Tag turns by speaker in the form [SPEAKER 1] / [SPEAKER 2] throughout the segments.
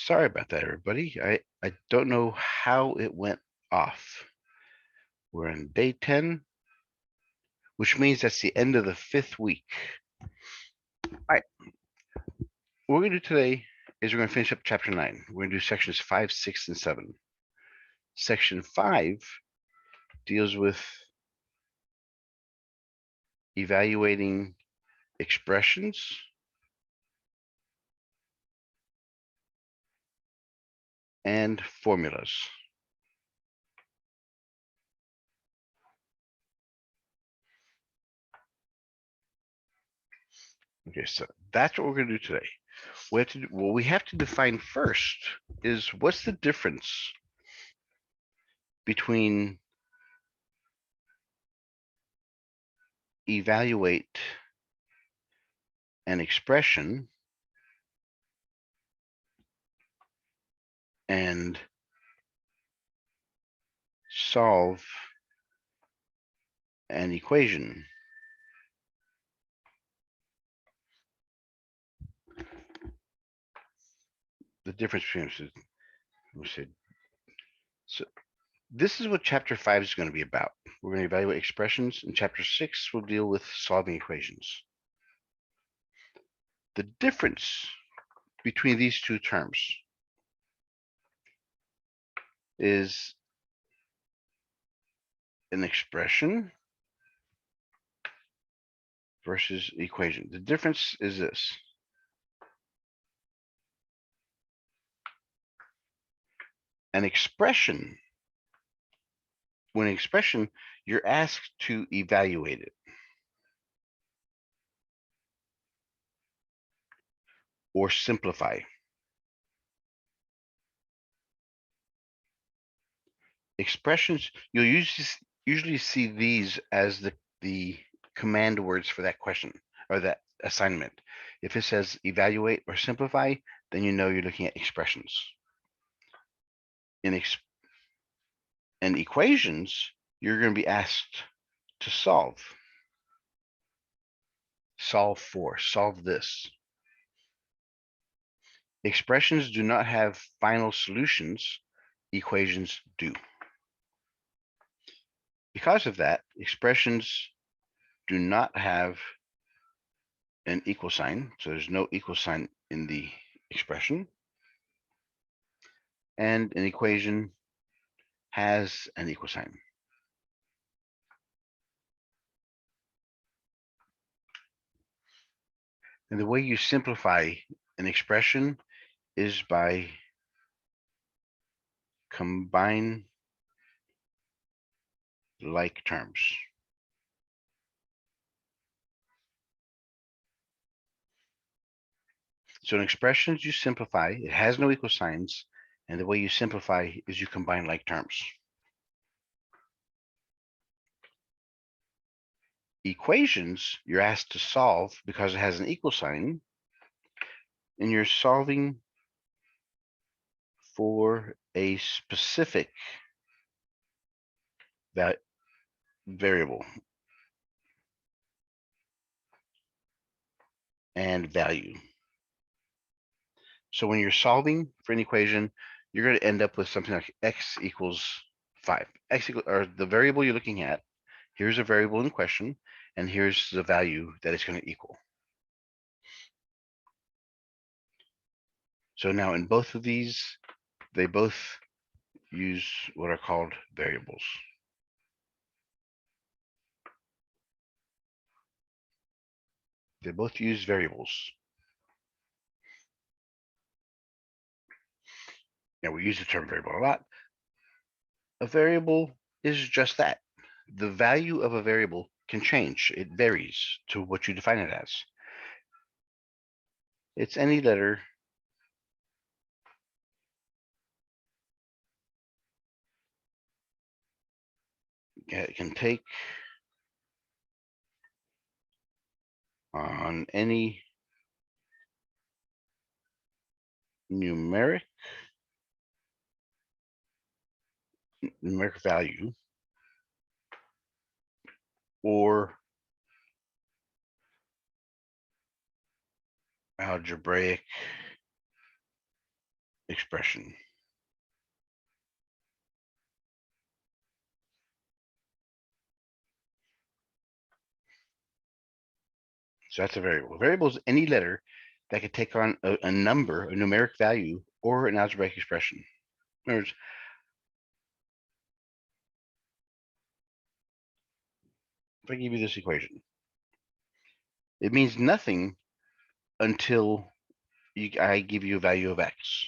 [SPEAKER 1] Sorry about that, everybody. I don't know how it went off. We're on day 10, which means that's the end of the 5th week. All right. What we're going to do today is we're going to finish up chapter 9. We're going to do sections 5, 6, and 7. Section 5 deals with evaluating expressions and formulas. Okay, so that's what we're going to do today. What we have to define first is what's the difference between evaluate an expression and solve an equation. The difference between we said. So this is what chapter 5 is going to be about. We're going to evaluate expressions, and chapter 6 will deal with solving equations. The difference between these two terms is an expression versus equation. The difference is this. An expression, when an expression, you're asked to evaluate it or simplify. Expressions, you'll usually see these as the command words for that question or that assignment. If it says evaluate or simplify, then you know you're looking at expressions. In equations, you're going to be asked to solve. Solve for, solve this. Expressions do not have final solutions, equations do. Because of that, expressions do not have an equal sign, so there's no equal sign in the expression, and an equation has an equal sign. And the way you simplify an expression is by combine like terms. So in expressions, you simplify, it has no equal signs, and the way you simplify is you combine like terms. Equations, you're asked to solve because it has an equal sign, and you're solving for a specific variable and value. So when you're solving for an equation, you're going to end up with something like x equals 5. Or the variable you're looking at, here's a variable in question, and here's the value that it's going to equal. So now in both of these, they both use what are called variables. They both use variables. Now we use the term variable a lot. A variable is just that. The value of a variable can change. It varies to what you define it as. It's any letter it can take on any numeric value or algebraic expression. So that's a variable. A variable is any letter that could take on a number, a numeric value, or an algebraic expression. In other words, if I give you this equation, it means nothing until I give you a value of x.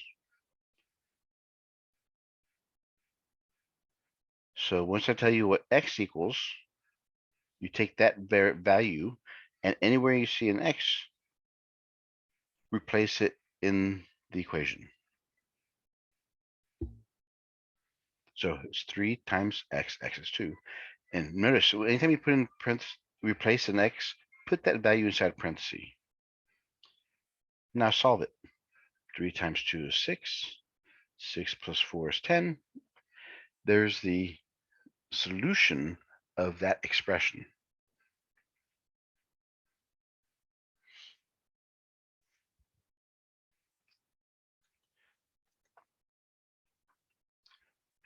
[SPEAKER 1] So once I tell you what x equals, you take that value, and anywhere you see an x, replace it in the equation. So it's 3 times x, x is 2. And notice, so anytime you put in parentheses, replace an x, put that value inside parentheses. Now solve it. 3 times 2 is 6. 6 plus 4 is 10. There's the solution of that expression.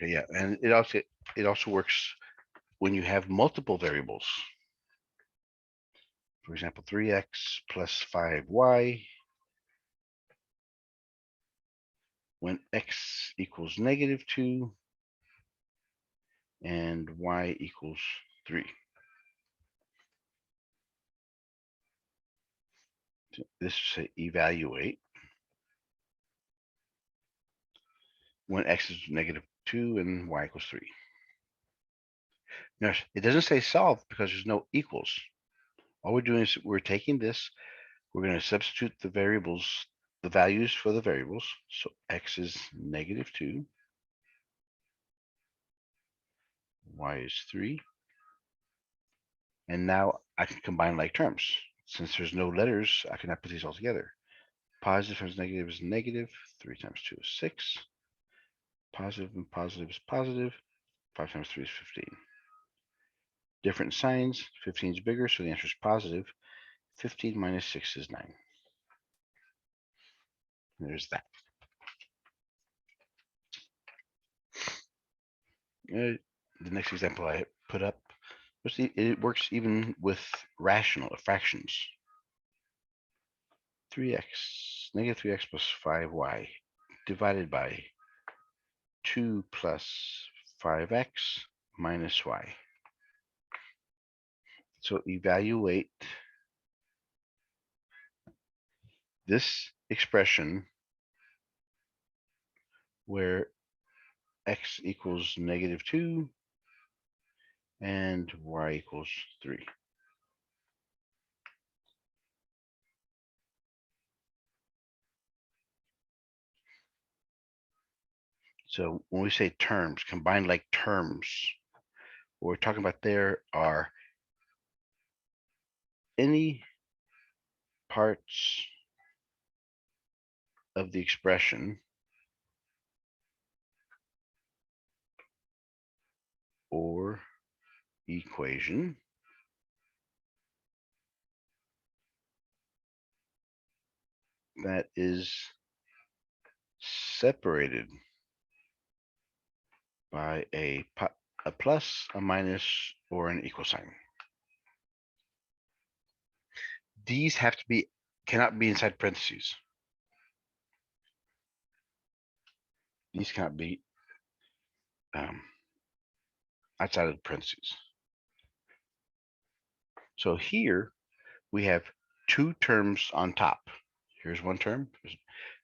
[SPEAKER 1] Okay, yeah, and it also works when you have multiple variables. For example, 3x plus 5y, when x equals -2 and y equals 3. This say evaluate when x is -2 and y equals 3. Notice it doesn't say solve because there's no equals. All we're doing is we're taking this, we're going to substitute the variables, the values for the variables. So x is -2, y is 3. And now I can combine like terms. Since there's no letters, I cannot put these all together. Positive times negative is negative. 3 times 2 is 6. Positive and positive is positive. 5 times 3 is 15. Different signs. 15 is bigger, so the answer is positive. 15 minus 6 is 9. There's that. The next example I put up, it works even with rational fractions. 3x, -3x plus 5y divided by 2 plus 5x minus y. So evaluate this expression where x equals -2 and y equals 3. So when we say terms, combined like terms, what we're talking about there are any parts of the expression or equation that is separated by a plus, a minus, or an equal sign. These have to be, cannot be inside parentheses. These cannot be outside of the parentheses. So here we have 2 terms on top. Here's one term,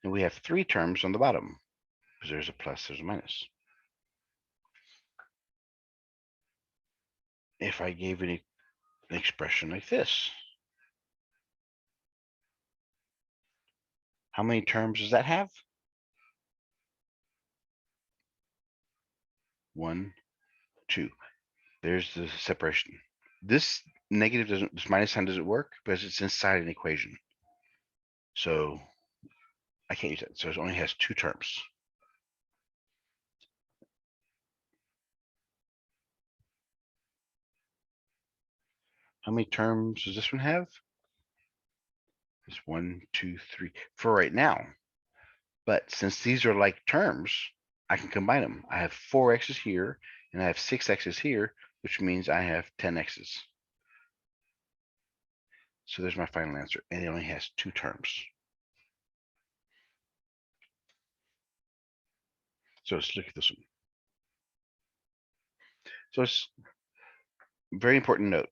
[SPEAKER 1] and we have 3 terms on the bottom, because there's a plus, there's a minus. If I gave an expression like this, how many terms does that have? 1, 2. There's the separation. This negative doesn't, this minus sign doesn't work because it's inside an equation. So I can't use that. So it only has 2 terms. How many terms does this one have? It's 1, 2, 3 for right now. But since these are like terms, I can combine them. I have 4x's here, and I have 6x's here, which means I have 10x's. So there's my final answer, and it only has 2 terms. So let's look at this one. So it's a very important note.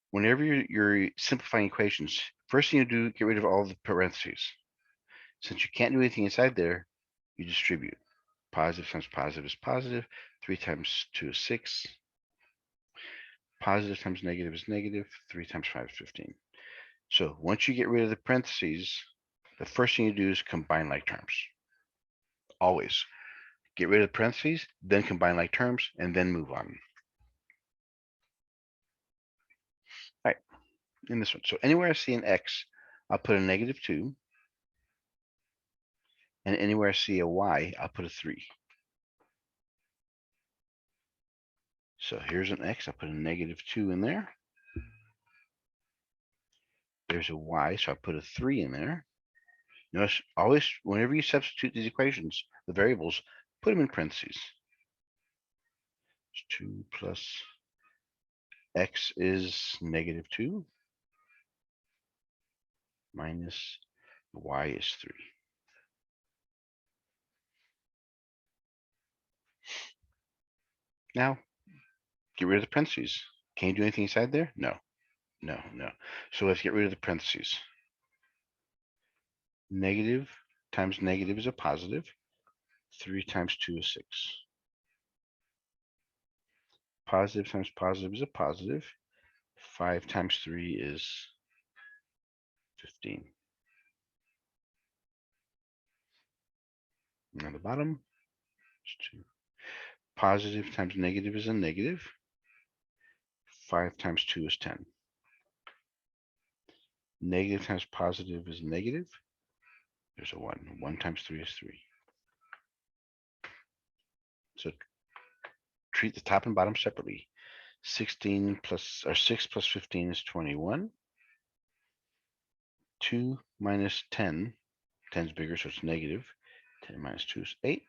[SPEAKER 1] Whenever you're simplifying equations, first thing you do, get rid of all the parentheses. Since you can't do anything inside there, you distribute. Positive times positive is positive. 3 times 2 is 6. Positive times negative is negative. 3 times 5 is 15. So once you get rid of the parentheses, the first thing you do is combine like terms. Always. Get rid of the parentheses, then combine like terms, and then move on. All right, in this one. So anywhere I see an x, I'll put a -2. And anywhere I see a y, I'll put a 3. So here's an x, I'll put a -2 in there. There's a y, so I put a 3 in there. Notice, always, whenever you substitute these equations, the variables, put them in parentheses. 2 plus x is -2 minus y is 3. Now, get rid of the parentheses. Can you do anything inside there? No. No, no. So let's get rid of the parentheses. Negative times negative is a positive. 3 times 2 is 6. Positive times positive is a positive. 5 times 3 is 15. And on the bottom, is 2. Positive times negative is a negative. 5 times 2 is 10. Negative times positive is negative. There's a 1. 1 times 3 is 3. So treat the top and bottom separately. 16 plus, or 6 plus 15 is 21. 2 minus 10, 10 is bigger, so it's negative. 10 minus 2 is 8.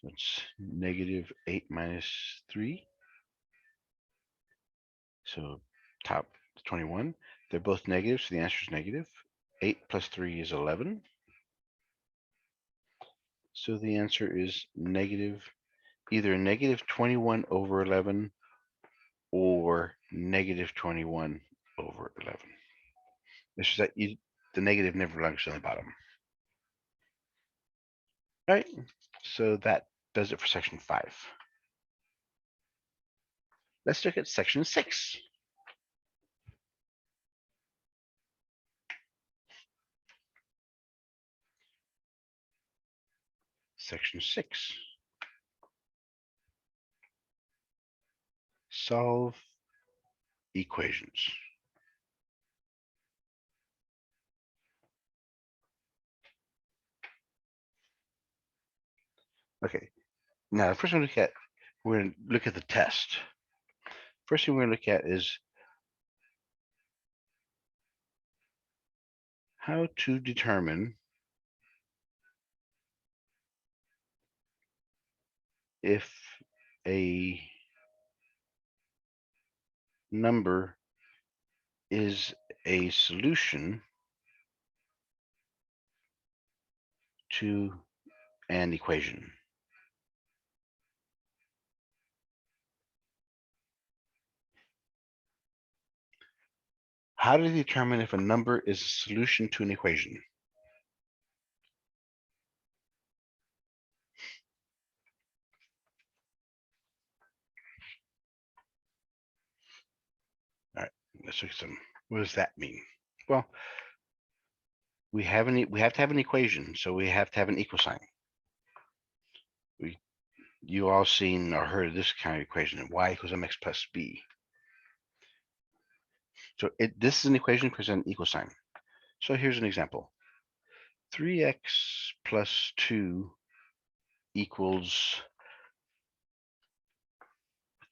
[SPEAKER 1] So it's -8 minus 3. So top 21. They're both negative, so the answer is negative. 8 plus 3 is 11. So the answer is either -21 over 11 or -21 over 11. This is that the negative never belongs on the bottom. All right, so that does it for section 5. Let's look at section 6. Section 6. Solve equations. Okay, now the first one we're going to look at the test. First thing we're going to look at is how to determine if a number is a solution to an equation. How do you determine if a number is a solution to an equation? All right, let's look at some. What does that mean? Well, we have to have an equation, so we have to have an equal sign. You all seen or heard of this kind of equation: y equals mx plus b. So this is an equation because an equal sign. So here's an example: 3x plus 2 equals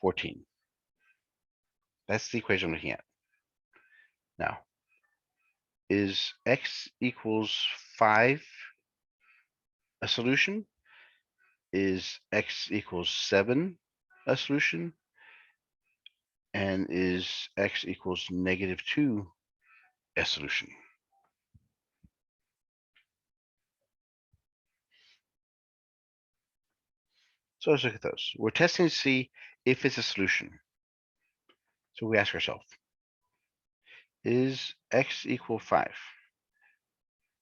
[SPEAKER 1] 14. That's the equation I'm looking at. Now, is x equals 5 a solution? Is x equals 7 a solution? And is x equals -2 a solution? So let's look at those. We're testing to see if it's a solution. So we ask ourselves, is x equal 5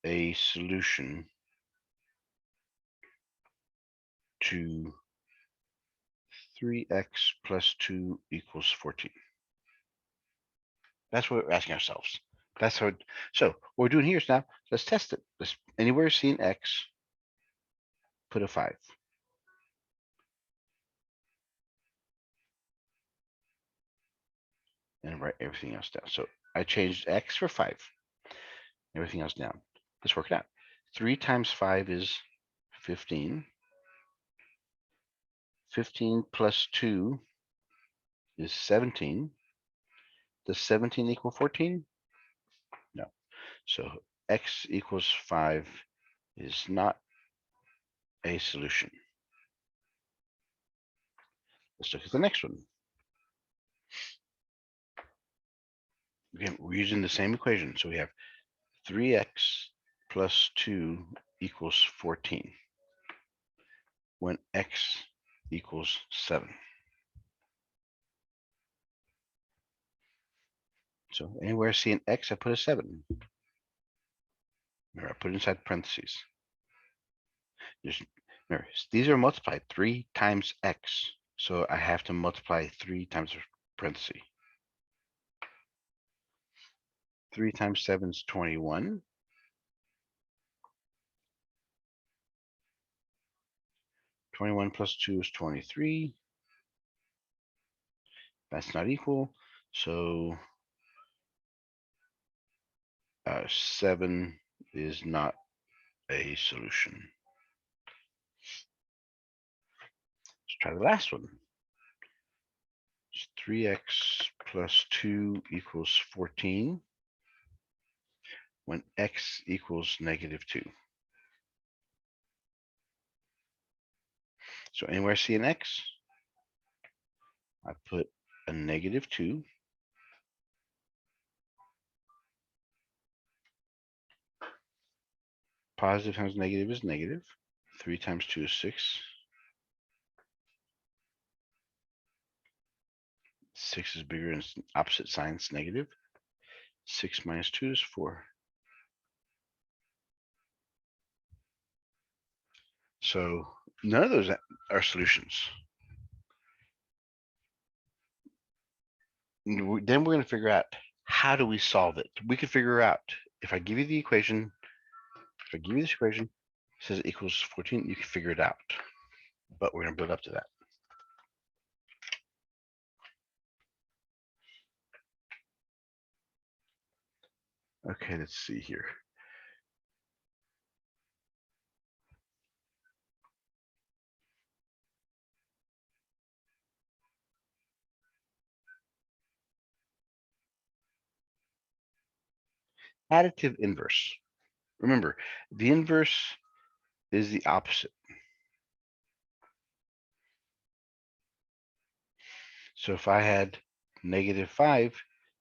[SPEAKER 1] a solution to 3x plus 2 equals 14? That's what we're asking ourselves. That's how. So what we're doing here is now let's test it. Let's anywhere seeing x, put a 5. And write everything else down. So I changed x for 5, everything else down. Let's work it out. 3 times 5 is 15. 15 plus 2 is 17. Does 17 equal 14? No. So x equals 5 is not a solution. Let's look at the next one. Again, we're using the same equation. So we have 3x plus 2 equals 14 when x equals 7. So anywhere I see an x, I put a 7. Remember, I put it inside parentheses. Remember, these are multiplied 3 times x. So I have to multiply 3 times parentheses. 3 times 7 is 21. 21 plus 2 is 23. That's not equal. So 7 is not a solution. Let's try the last one. It's 3x plus 2 equals 14 when x equals -2. So anywhere I see an x, I put a -2. Positive times negative is negative. 3 times 2 is 6. 6 is bigger and opposite sign is negative. 6 minus 2 is 4. So none of those are solutions. Then we're going to figure out how do we solve it. We can figure out if I give you the equation, if I give you this equation, it says it equals 14, you can figure it out. But we're going to build up to that. Okay, let's see here. Additive inverse. Remember, the inverse is the opposite. So if I had -5,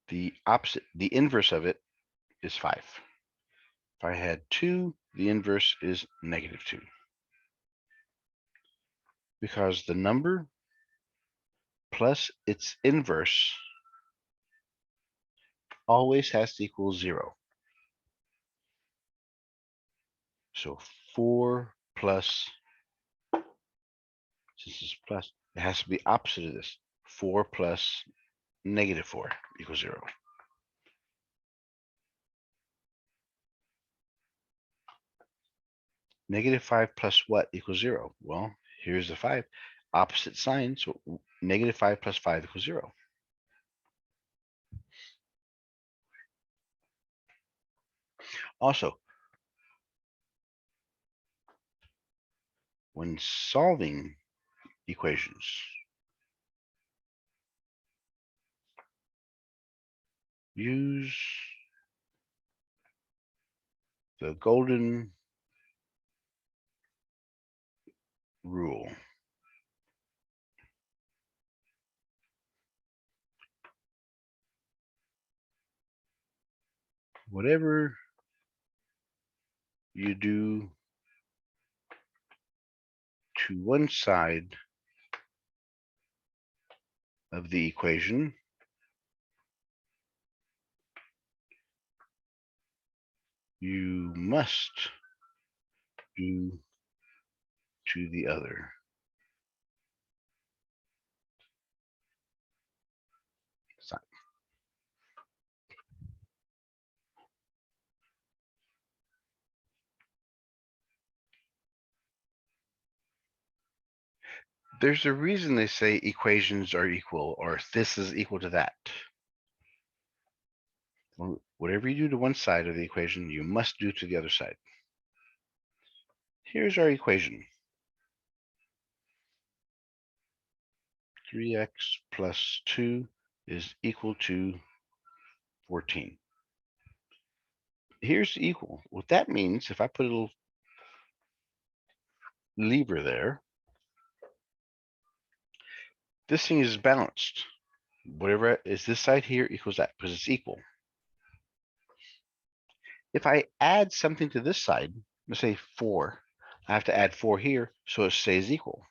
[SPEAKER 1] the opposite, the inverse of it is 5. If I had 2, the inverse is -2. Because the number plus its inverse always has to equal 0. So 4 plus, since it's plus, it has to be opposite of this. 4 plus -4 equals 0. -5 plus what equals 0? Well, here's the 5. Opposite sign, so -5 plus 5 equals 0. Also, when solving equations, use The golden rule. Whatever you do to one side of the equation, you must do to the other side. There's a reason they say equations are equal, or this is equal to that. Whatever you do to one side of the equation, you must do to the other side. Here's our equation. 3x plus 2 is equal to 14. Here's equal. What that means, if I put a little lever there, this thing is balanced. Whatever is this side here equals that because it's equal. If I add something to this side, let's say 4, I have to add 4 here so it stays equal.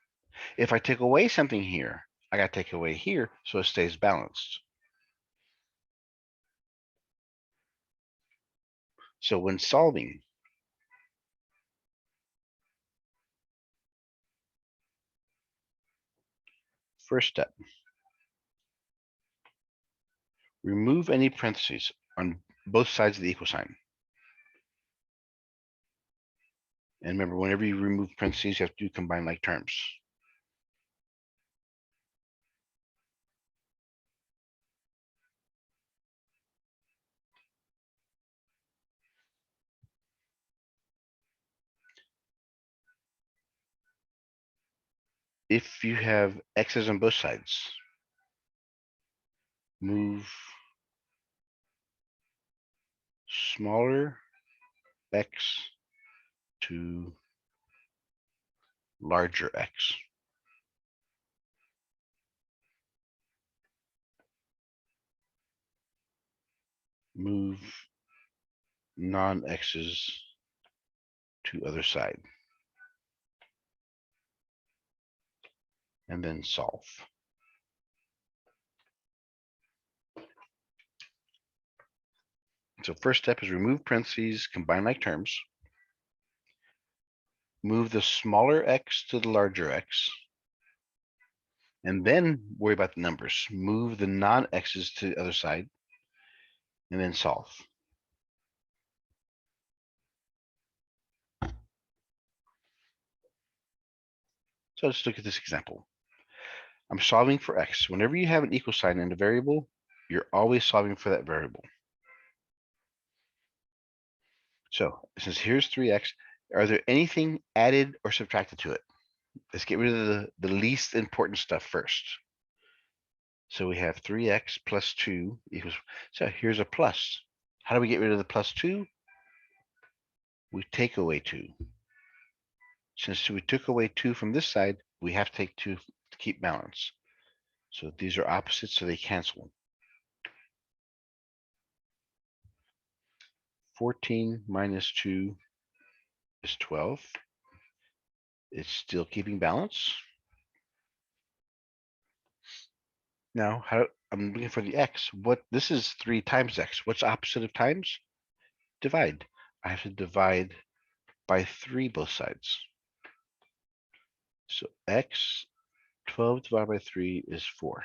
[SPEAKER 1] If I take away something here, I got to take away here so it stays balanced. So when solving, first step, remove any parentheses on both sides of the equal sign. And remember, whenever you remove parentheses, you have to do combine like terms. If you have x's on both sides, move smaller x to larger x. Move non-x's to other side. And then solve. So first step is remove parentheses, combine like terms. Move the smaller x to the larger x. And then worry about the numbers. Move the non-x's to the other side. And then solve. So let's look at this example. I'm solving for x. Whenever you have an equal sign in a variable, you're always solving for that variable. So since here's 3x, are there anything added or subtracted to it? Let's get rid of the least important stuff first. So we have 3x plus 2 equals, so here's a plus. How do we get rid of the plus 2? We take away 2. Since we took away 2 from this side, we have to take 2 to keep balance. So these are opposites, so they cancel. 14 minus 2 is 12. It's still keeping balance. Now, I'm looking for the x. This is 3 times x. What's opposite of times? Divide. I have to divide by 3 both sides. So x, 12 divided by 3 is 4.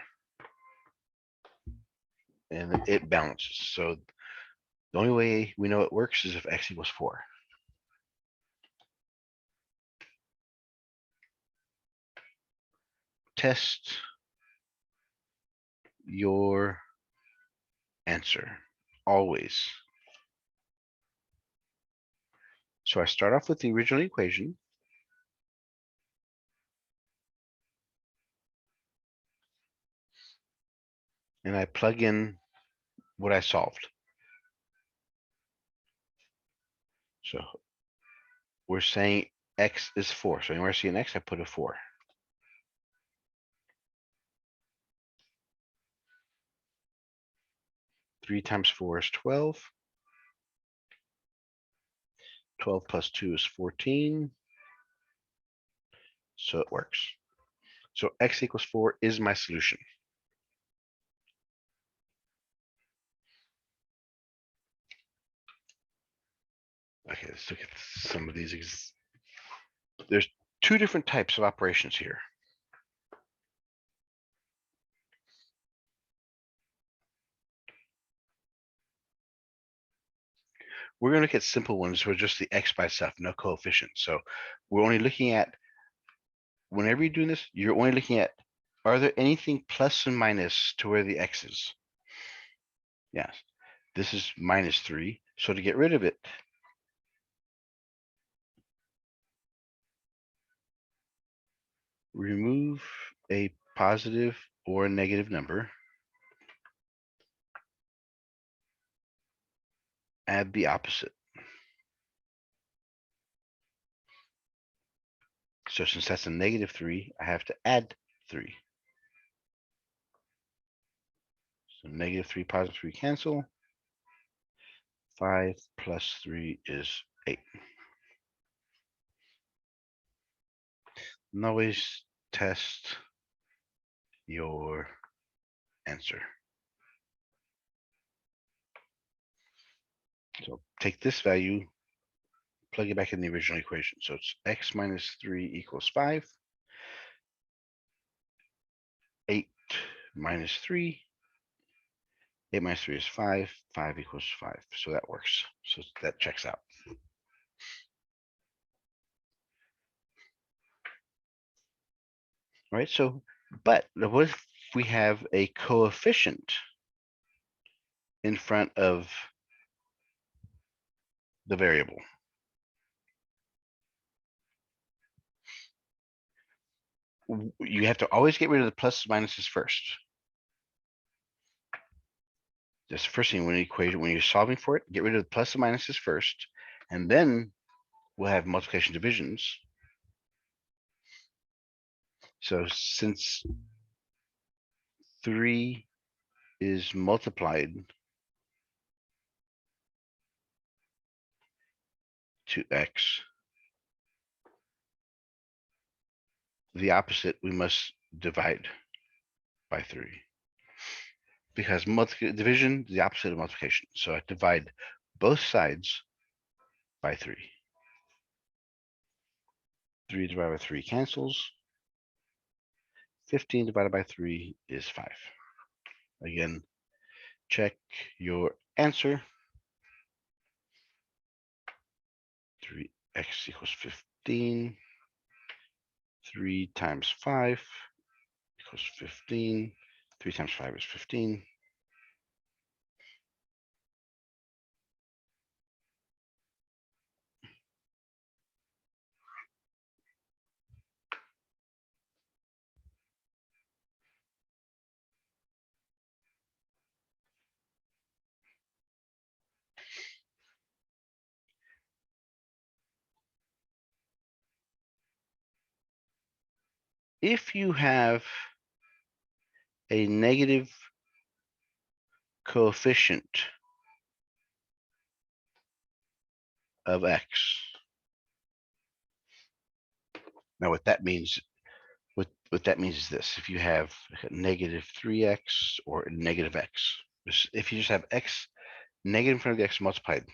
[SPEAKER 1] And it balances. So the only way we know it works is if x equals 4. Test your answer, always. So I start off with the original equation. And I plug in what I solved. So we're saying x is 4. So anywhere I see an x, I put a 4. Three times 4 is 12. 12 plus 2 is 14. So it works. So x equals 4 is my solution. Okay, let's look at some of these. There's two different types of operations here. We're going to look at simple ones where just the x by itself, no coefficient. So we're only looking at, whenever you're doing this, you're only looking at, are there anything plus and minus to where the x is? Yes. This is minus 3. So to get rid of it, remove a positive or a negative number, add the opposite. So since that's a negative 3, I have to add 3. So negative 3, positive 3 cancel. 5 plus 3 is 8. And always test your answer. So take this value, plug it back in the original equation. So it's x minus 3 equals 5. 8 minus 3. 8 minus 3 is 5. 5 equals 5. So that works. So that checks out. All right. So, but what if we have a coefficient in front of the variable? You have to always get rid of the pluses minuses first. That's the first thing when you're solving for it, get rid of the plus and minuses first, and then we'll have multiplication divisions. So since 3 is multiplied to x, the opposite we must divide by 3. Because division is the opposite of multiplication. So I divide both sides by 3. 3 divided by 3 cancels. 15 divided by 3 is 5. Again, check your answer. 3x equals 15. 3 times 5 equals 15. 3 times 5 is 15. If you have a negative coefficient of x, now what that means is this: if you have negative 3x or negative x, if you just have x negative in front of the x multiplied,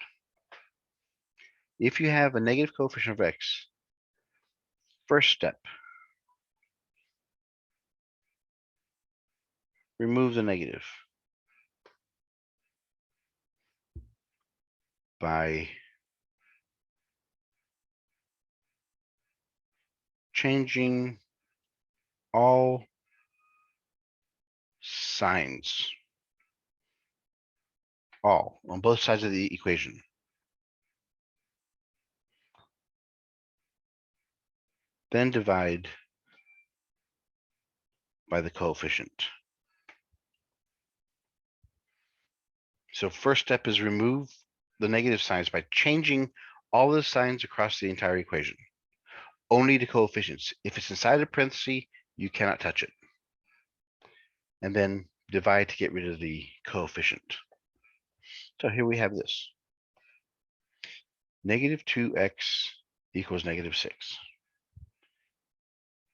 [SPEAKER 1] if you have a negative coefficient of x, first step, remove the negative by changing all signs, all on both sides of the equation. Then divide by the coefficient. So first step is remove the negative signs by changing all the signs across the entire equation. Only the coefficients. If it's inside a parenthesis, you cannot touch it. And then divide to get rid of the coefficient. So here we have this. Negative 2x equals negative 6.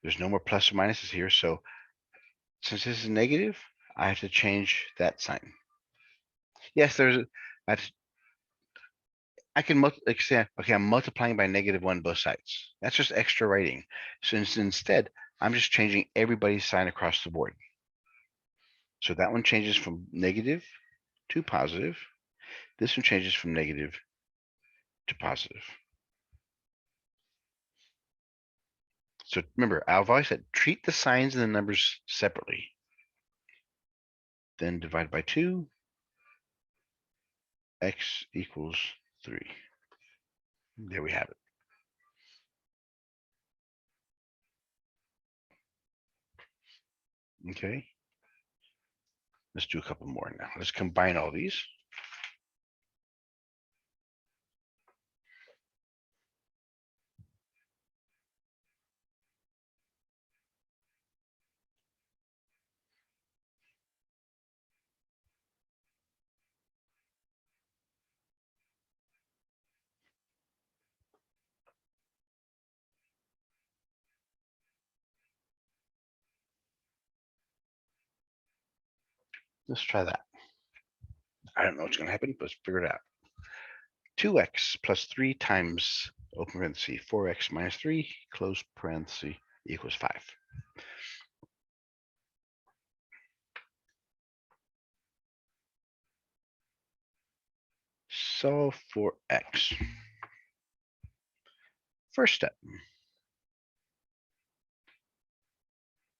[SPEAKER 1] There's no more plus or minuses here, so since this is negative, I have to change that sign. Yes, I can say, okay, I'm multiplying by -1 both sides. That's just extra writing. Since instead, I'm just changing everybody's sign across the board. So that one changes from negative to positive. This one changes from negative to positive. So remember, I've always said, treat the signs and the numbers separately. Then divide by 2, x equals 3. There we have it. Okay. Let's do a couple more now. Let's combine all these. Let's try that. I don't know what's going to happen, but let's figure it out. 2x plus 3 times, open parenthesis, 4x minus 3, close parenthesis, equals 5. Solve for x. First step,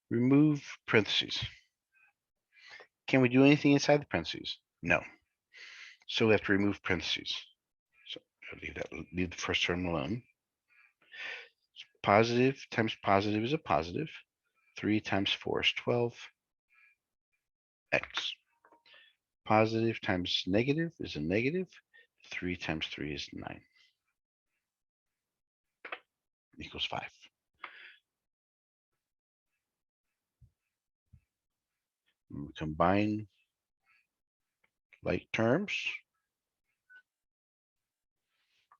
[SPEAKER 1] remove parentheses. Can we do anything inside the parentheses? No. So we have to remove parentheses. So leave the first term alone. Positive times positive is a positive. 3 times 4 is 12. X. Positive times negative is a negative. 3 times 3 is 9. Equals 5. We combine like terms.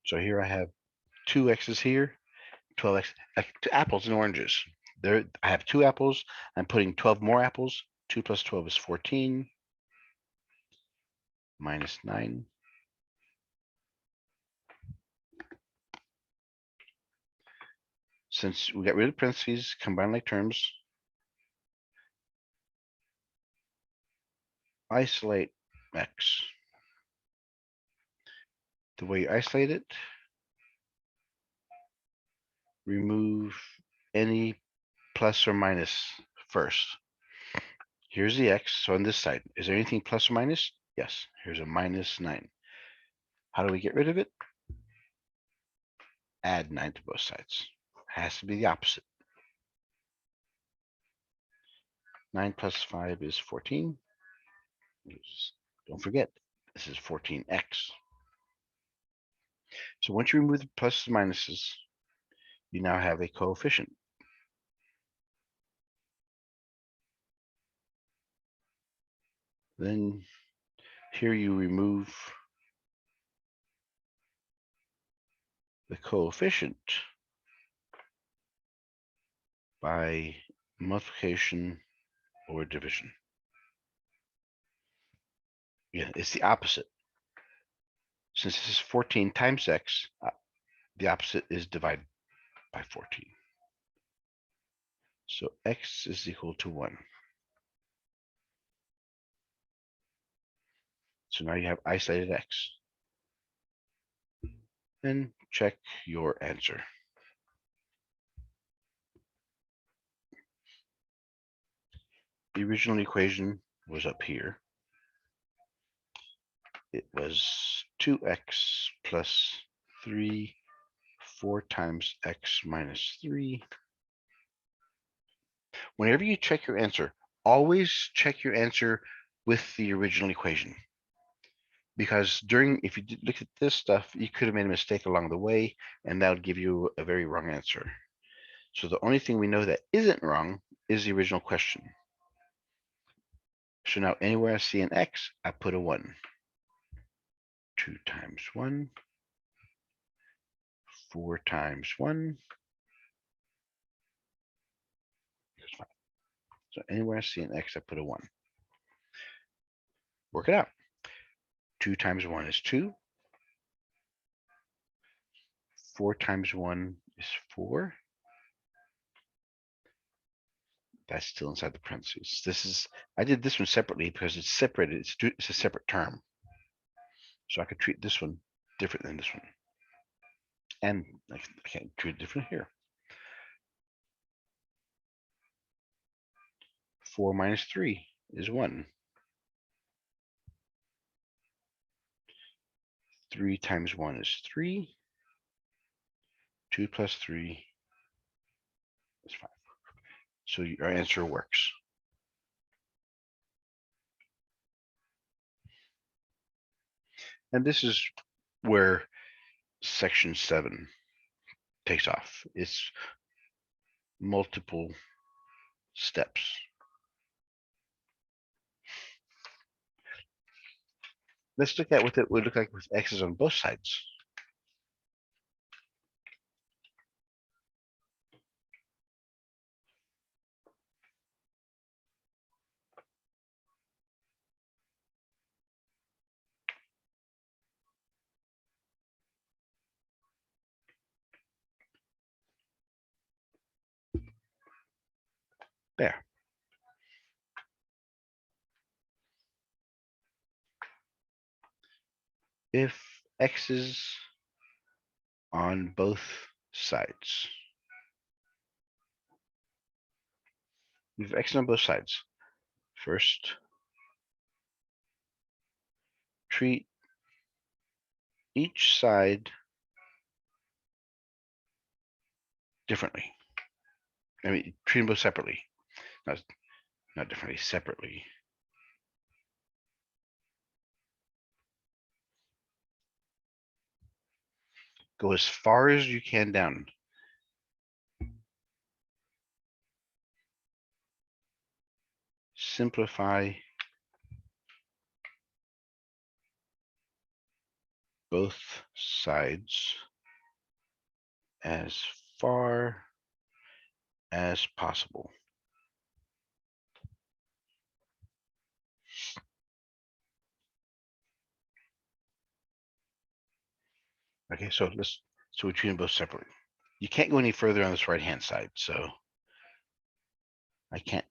[SPEAKER 1] So here I have 2 x's here, 12x, like apples and oranges. There, I have 2 apples. I'm putting 12 more apples. 2 plus 12 is 14. Minus 9. Since we got rid of parentheses, combine like terms. Isolate x. The way you isolate it, remove any plus or minus first. Here's the x, so on this side, is there anything plus or minus? Yes, here's a minus 9. How do we get rid of it? Add 9 to both sides. Has to be the opposite. 9 plus 5 is 14. Don't forget, this is 14x. So once you remove the pluses and minuses, you now have a coefficient. Then here you remove the coefficient by multiplication or division. Yeah, it's the opposite. Since this is 14 times x, the opposite is divided by 14. So x is equal to 1. So now you have isolated x. Then check your answer. The original equation was up here. It was 2x plus 3, 4 times x minus 3. Whenever you check your answer, always check your answer with the original equation. because if you look at this stuff, you could have made a mistake along the way, and that would give you a very wrong answer. So the only thing we know that isn't wrong is the original question. So now anywhere I see an X, I put a 1. 2 times 1, 4 times 1, that's 5. So anywhere I see an X, I put a 1. Work it out. 2 times 1 is 2. 4 times 1 is 4. That's still inside the parentheses. I did this one separately because it's separated. It's a separate term. So I could treat this one different than this one. And I can treat it different here. 4 minus 3 is 1. 3 times 1 is 3. 2 plus 3 is 5. So your answer works. And this is where section 7 takes off. It's multiple steps. Let's look at what it would look like with x's on both sides. There. If x's on both sides. We have x on both sides. First, treat each side differently. I mean, treat them both separately. Not differently, separately. Go as far as you can down. Simplify both sides as far as possible. Okay, so we treat them both separately. You can't go any further on this right-hand side, so I can't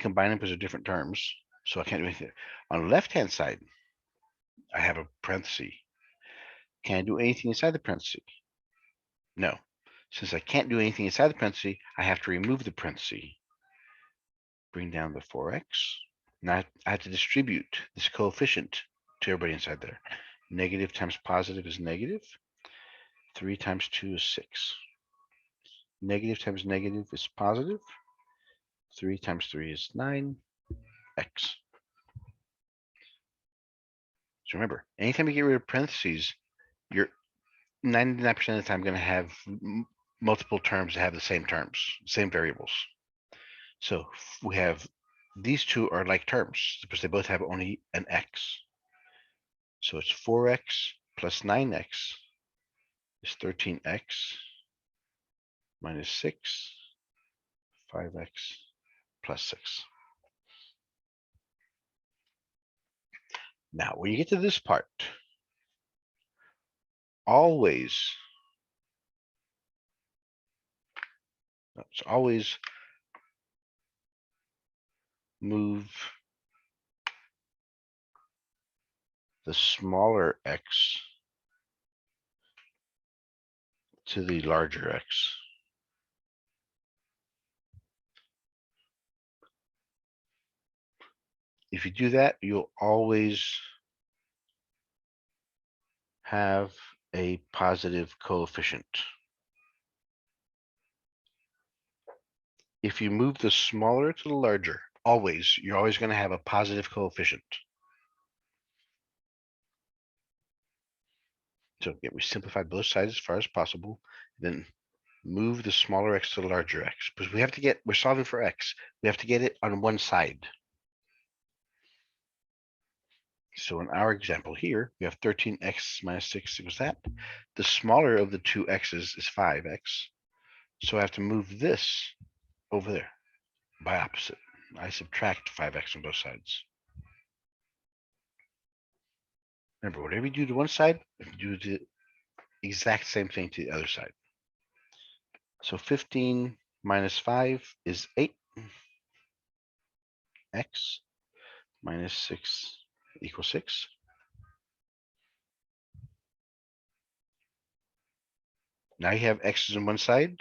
[SPEAKER 1] combine them because they're different terms, so I can't do anything. On the left-hand side, I have a parenthesis. Can I do anything inside the parenthesis? No. Since I can't do anything inside the parenthesis, I have to remove the parenthesis. Bring down the 4x. Now I have to distribute this coefficient to everybody inside there. Negative times positive is negative. 3 times 2 is 6. Negative times negative is positive. 3 times 3 is 9. X. So remember, anytime you get rid of parentheses, you're 99% of the time going to have multiple terms that have the same terms, same variables. So we have these two are like terms because they both have only an x. So it's 4x plus 9x is 13x minus 6, 5x plus 6. Now, when you get to this part, always move the smaller x to the larger x. If you do that, you'll always have a positive coefficient. If you move the smaller to the larger, you're always going to have a positive coefficient. So again, we simplified both sides as far as possible, then move the smaller x to the larger x, because we're solving for x. We have to get it on one side. So in our example here, we have 13x minus 6 equals that. The smaller of the two x's is 5x. So I have to move this over there by opposite. I subtract 5x on both sides. Remember, whatever you do to one side, you do the exact same thing to the other side. So 15 minus 5 is 8. X minus 6 equals 6. Now you have x's on one side.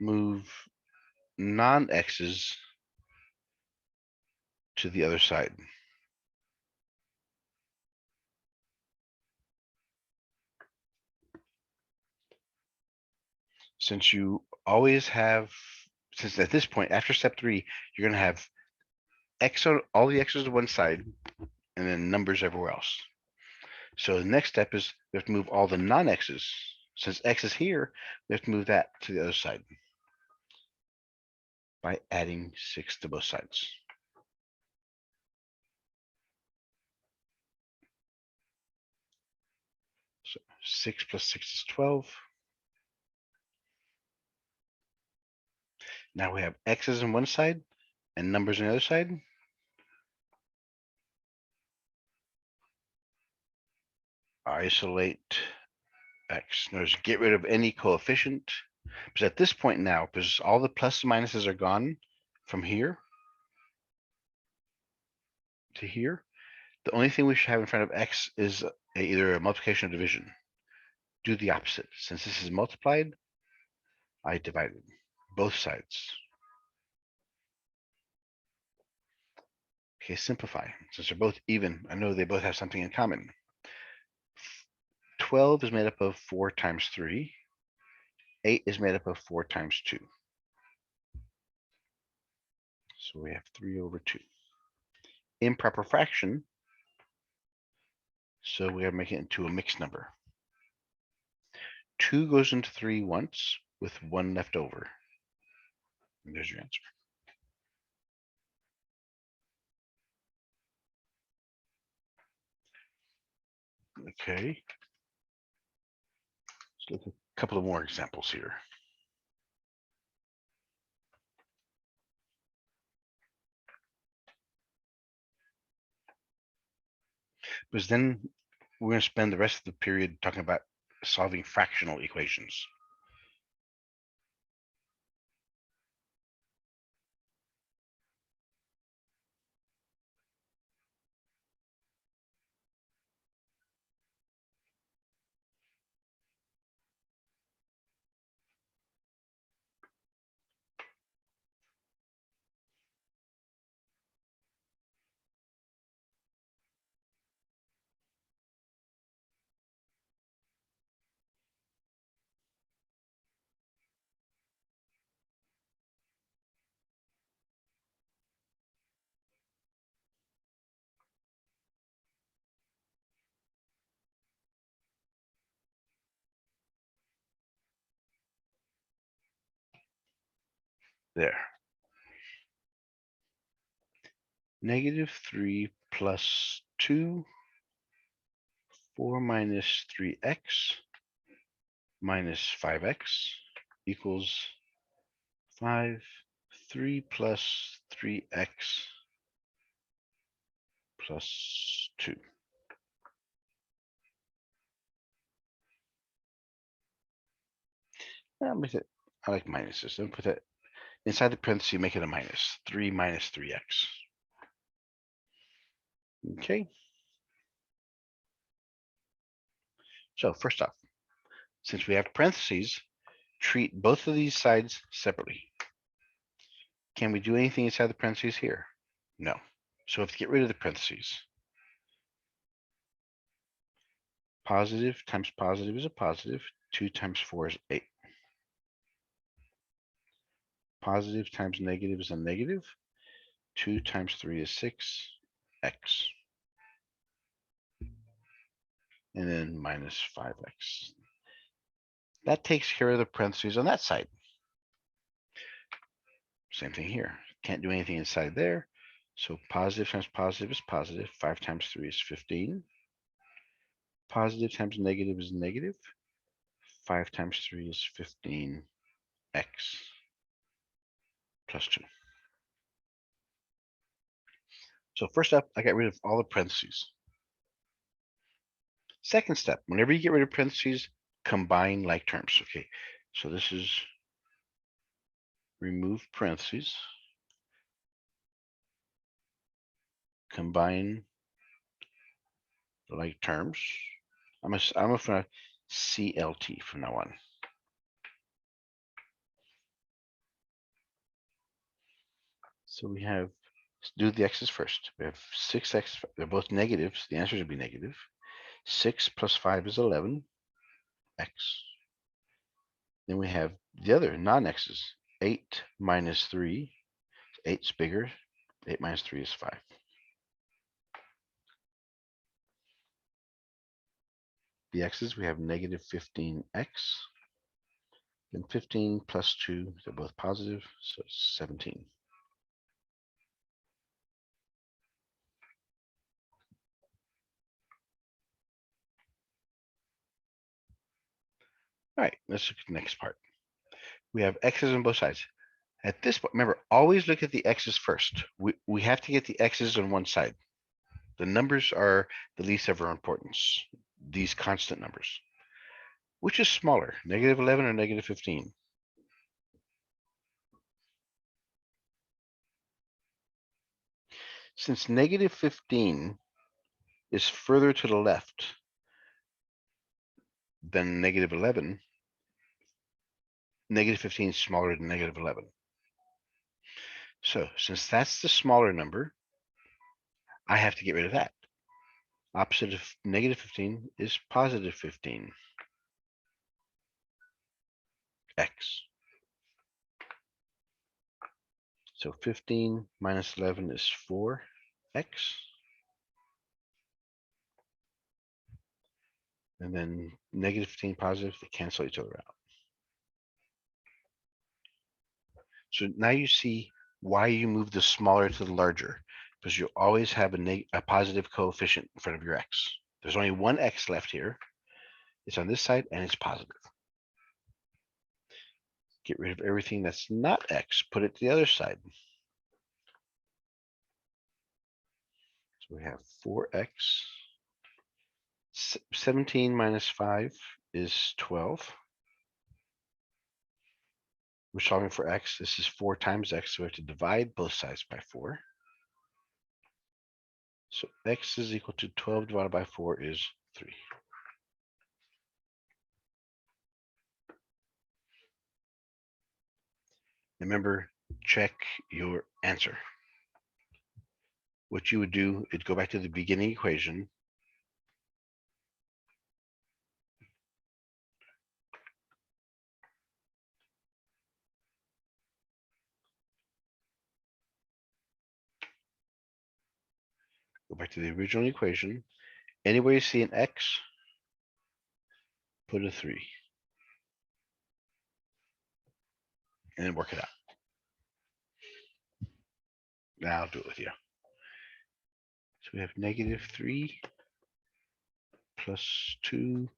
[SPEAKER 1] Move non-x's to the other side. Since you always have, since at this point, after step 3, you're going to have x on all the x's to one side and then numbers everywhere else. So the next step is we have to move all the non-x's. Since x is here, we have to move that to the other side by adding 6 to both sides. So 6 plus 6 is 12. Now we have x's on one side and numbers on the other side. Isolate x. Notice get rid of any coefficient. Because at this point now, because all the plus and minuses are gone from here to here, the only thing we should have in front of x is either a multiplication or division. Do the opposite. Since this is multiplied, I divided both sides. Okay, simplify. Since they're both even, I know they both have something in common. 12 is made up of 4 times 3. 8 is made up of 4 times 2. So we have 3 over 2. Improper fraction, so we are making it into a mixed number. 2 goes into 3 once with 1 left over. And there's your answer. Okay. Let's look at a couple of more examples here. Because then we're going to spend the rest of the period talking about solving fractional equations. There. -3 plus 2, 4 minus 3x minus 5x equals 5, 3 plus 3x plus 2. I like minuses. Then put that inside the parenthesis, make it a minus. 3 minus 3x. Okay. So first off, since we have parentheses, treat both of these sides separately. Can we do anything inside the parentheses here? No. So we have to get rid of the parentheses. Positive times positive is a positive. 2 times 4 is 8. Positive times negative is a negative. 2 times 3 is 6. X. and then minus 5x. That takes care of the parentheses on that side. Same thing here. Can't do anything inside there. So positive times positive is positive. 5 times 3 is 15. Positive times negative is negative. 5 times 3 is 15x plus 2. So first up, I got rid of all the parentheses. Second step, whenever you get rid of parentheses, combine like terms. Okay, so this is remove parentheses, combine like terms. I'm going to CLT from now on. So we have, let's do the x's first. We have 6x, they're both negatives. The answers would be negative. 6 plus 5 is 11x. Then we have the other non-x's. 8 minus 3. 8's bigger. 8 minus 3 is 5. The x's, we have negative 15x. Then 15 plus 2, they're both positive, so it's 17. All right, let's look at the next part. We have x's on both sides. At this point, remember, always look at the x's first. We have to get the x's on one side. The numbers are the least of our importance, these constant numbers. Which is smaller, negative 11 or negative 15? Since negative 15 is further to the left than negative 11, negative 15 is smaller than negative 11. So since that's the smaller number, I have to get rid of that. Opposite of negative 15 is positive 15. X. So 15 minus 11 is 4x. And then negative 15 positive, they cancel each other out. So now you see why you move the smaller to the larger, because you always have a positive coefficient in front of your x. There's only one x left here. It's on this side and it's positive. Get rid of everything that's not x, put it to the other side. So we have 4x. 17 minus 5 is 12. We're solving for x. This is 4 times x, so we have to divide both sides by 4. So x is equal to 12 divided by 4 is 3. Remember, check your answer. What you would do is go back to the beginning equation. Go back to the original equation. Anywhere you see an x, put a 3. And then work it out. Now I'll do it with you. So we have negative 3 plus 2,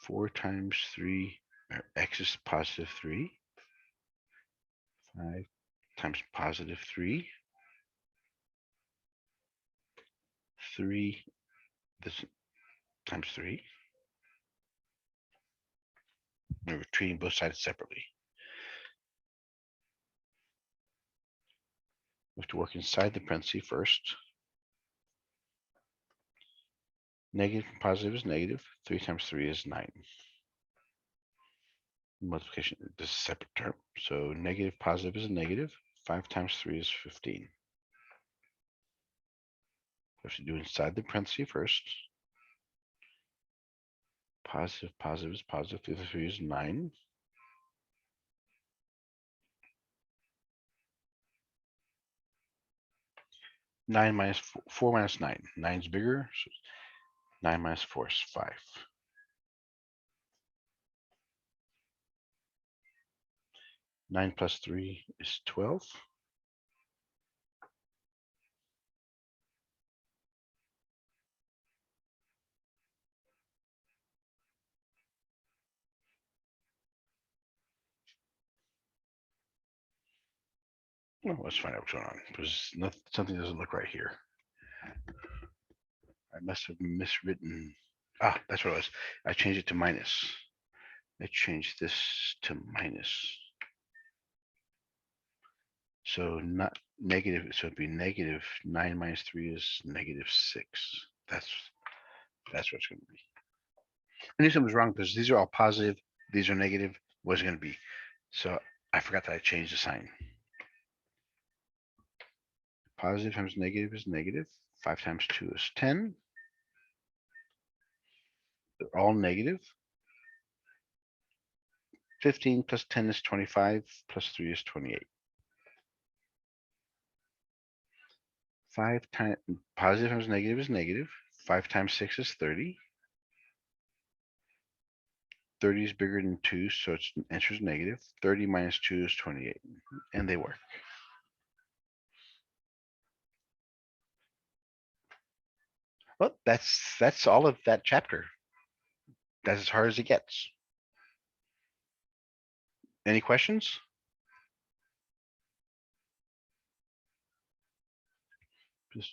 [SPEAKER 1] 4 times 3, or x is positive 3. 5 times positive 3. 3, this times 3. And we're treating both sides separately. We have to work inside the parenthesis first. Negative and positive is negative. 3 times 3 is 9. Multiplication, this is a separate term. So negative positive is a negative. 5 times 3 is 15. We have to do inside the parenthesis first. Positive, positive is positive. 3 times 3 is 9. Nine minus 4 minus 9. 9's bigger. So 9 minus 4 is 5. Nine plus 3 is 12. Well, let's find out what's going on, because something doesn't look right here. I must have miswritten. Ah, that's what it was. I changed it to minus. I changed this to minus. So not negative, so it'd be negative 9 minus 3 is negative 6. That's what it's going to be. I knew something was wrong because these are all positive, these are negative. What's it going to be? So I forgot that I changed the sign. Positive times negative is negative. 5 times 2 is 10. They're all negative. 15 plus 10 is 25, plus 3 is 28. 5 times positive times negative is negative. 5 times 6 is 30. 30 is bigger than 2, so its answer is negative. 30 minus 2 is 28, and they work. Well, that's all of that chapter. That's as hard as it gets. Any questions?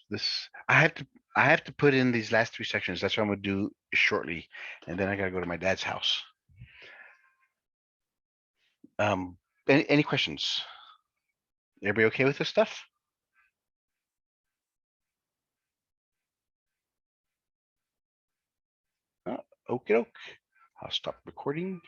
[SPEAKER 1] This I have to put in these last 3 sections. That's what I'm gonna do shortly, and then I gotta go to my dad's house. Any questions? Everybody okay with this stuff? Okay, I'll stop recording.